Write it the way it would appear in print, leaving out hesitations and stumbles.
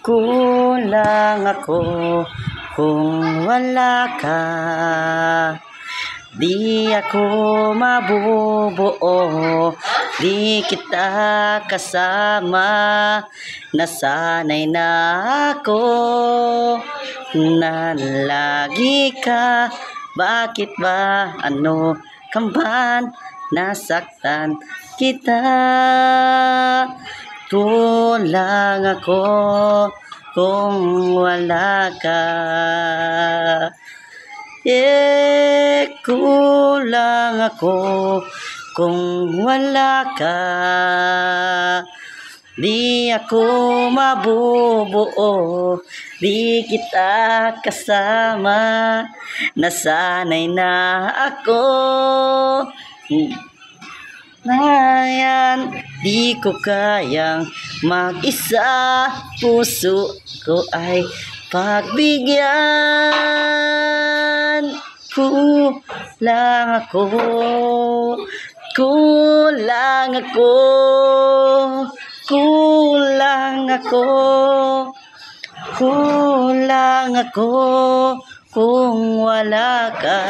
Kulang ako kung wala ka. Di ako mabubuo, di kita kasama. Nasanay na ako na lagi ka. Bakit ba, ano kaman, nasaktan kita? Kulang ako kung wala ka. Kulang ako kung wala ka. Di ako mabubuo, di kita kasama. Nasanay na ako ngayon, di ko kayang mag-isa. Puso ko ay pagbigyan. Kulang ako, kulang ako, kulang ako, kulang ako kung wala ka.